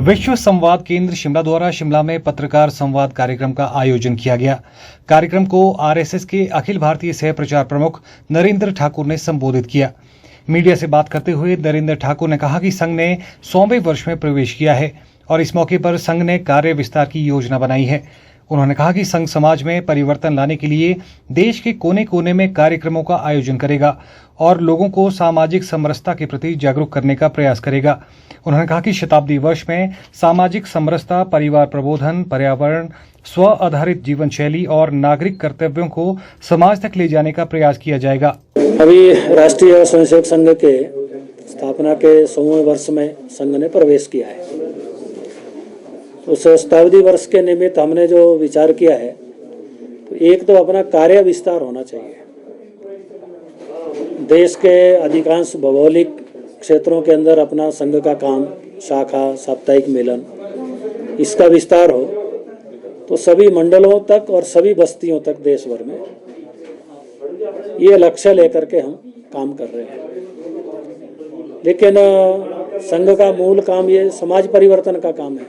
विश्व संवाद केंद्र शिमला द्वारा शिमला में पत्रकार संवाद कार्यक्रम का आयोजन किया गया। कार्यक्रम को आरएसएस के अखिल भारतीय सह प्रचार प्रमुख नरेंद्र ठाकुर ने संबोधित किया। मीडिया से बात करते हुए नरेंद्र ठाकुर ने कहा कि संघ ने 100वें वर्ष में प्रवेश किया है और इस मौके पर संघ ने कार्य विस्तार की योजना बनाई है। उन्होंने कहा कि संघ समाज में परिवर्तन लाने के लिए देश के कोने कोने में कार्यक्रमों का आयोजन करेगा और लोगों को सामाजिक समरसता के प्रति जागरूक करने का प्रयास करेगा। उन्होंने कहा कि शताब्दी वर्ष में सामाजिक समरसता, परिवार प्रबोधन, पर्यावरण, स्व आधारित जीवन शैली और नागरिक कर्तव्यों को समाज तक ले जाने का प्रयास किया जाएगा। अभी राष्ट्रीय स्वयंसेवक संघ के स्थापना के 100वें वर्ष में संघ ने प्रवेश किया है। उस शताब्दी वर्ष के निमित्त हमने जो विचार किया है, तो एक तो अपना कार्य विस्तार होना चाहिए। देश के अधिकांश भौगोलिक क्षेत्रों के अंदर अपना संघ का काम, शाखा, साप्ताहिक मिलन, इसका विस्तार हो तो सभी मंडलों तक और सभी बस्तियों तक देश भर में ये लक्ष्य लेकर के हम काम कर रहे हैं। लेकिन संघ का मूल काम ये समाज परिवर्तन का काम है,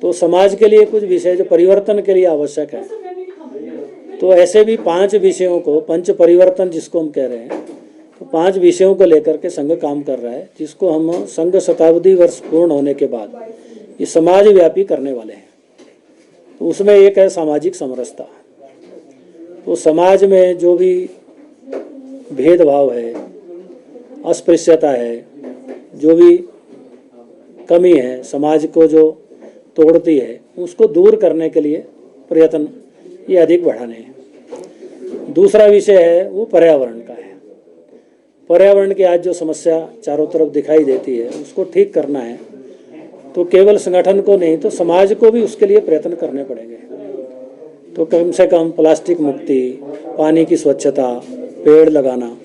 तो समाज के लिए कुछ विषय जो परिवर्तन के लिए आवश्यक है, तो ऐसे भी 5 विषयों को, पंच परिवर्तन जिसको हम कह रहे हैं, तो 5 विषयों को लेकर के संघ काम कर रहा है, जिसको हम संघ शताब्दी वर्ष पूर्ण होने के बाद ये समाज व्यापी करने वाले हैं। तो उसमें एक है सामाजिक समरसता। तो समाज में जो भी भेदभाव है, अस्पृश्यता है, जो भी कमी है, समाज को जो तोड़ती है, उसको दूर करने के लिए प्रयत्न ये अधिक बढ़ाने हैं। दूसरा विषय है वो पर्यावरण का है। पर्यावरण की आज जो समस्या चारों तरफ दिखाई देती है, उसको ठीक करना है, तो केवल संगठन को नहीं तो समाज को भी उसके लिए प्रयत्न करने पड़ेंगे। तो कम से कम प्लास्टिक मुक्ति, पानी की स्वच्छता, पेड़ लगाना,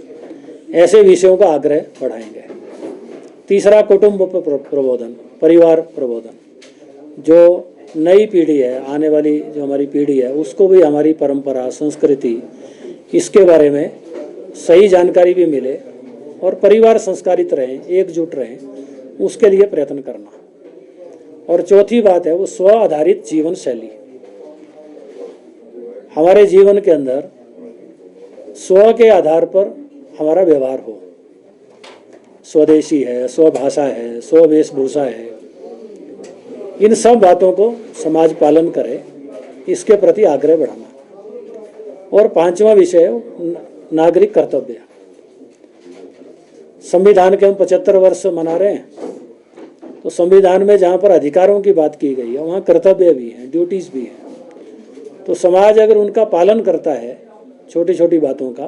ऐसे विषयों का आग्रह बढ़ाएंगे। तीसरा कुटुंब प्रबोधन, परिवार प्रबोधन। जो नई पीढ़ी है, आने वाली जो हमारी पीढ़ी है, उसको भी हमारी परंपरा, संस्कृति, इसके बारे में सही जानकारी भी मिले और परिवार संस्कारित रहें, एकजुट रहें, उसके लिए प्रयत्न करना। और चौथी बात है वो स्व आधारित जीवन शैली। हमारे जीवन के अंदर स्व के आधार पर हमारा व्यवहार हो, स्वदेशी है, स्वभाषा है, स्व वेशभूषा है, इन सब बातों को समाज पालन करे, इसके प्रति आग्रह बढ़ाना। और 5वां विषय है नागरिक कर्तव्य। संविधान के हम 75 वर्ष मना रहे हैं, तो संविधान में जहाँ पर अधिकारों की बात की गई है, वहाँ कर्तव्य भी हैं, ड्यूटीज भी हैं। तो समाज अगर उनका पालन करता है, छोटी छोटी बातों का,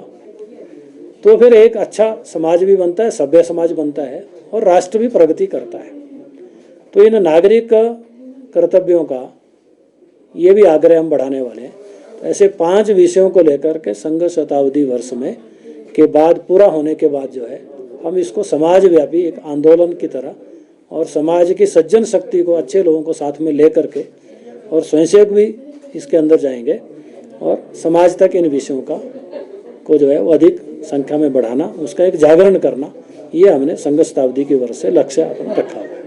तो फिर एक अच्छा समाज भी बनता है, सभ्य समाज बनता है और राष्ट्र भी प्रगति करता है। तो इन नागरिक कर्तव्यों का ये भी आग्रह हम बढ़ाने वाले हैं। तो ऐसे 5 विषयों को लेकर के संघ शताब्दी वर्ष में के बाद, पूरा होने के बाद जो है, हम इसको समाज व्यापी एक आंदोलन की तरह और समाज की सज्जन शक्ति को, अच्छे लोगों को साथ में ले करके, और स्वयंसेवक भी इसके अंदर जाएंगे और समाज तक इन विषयों का को जो है वो अधिक संख्या में बढ़ाना, उसका एक जागरण करना, ये हमने संघ शताब्दी के वर्ष से लक्ष्य अपना रखा हुआ है।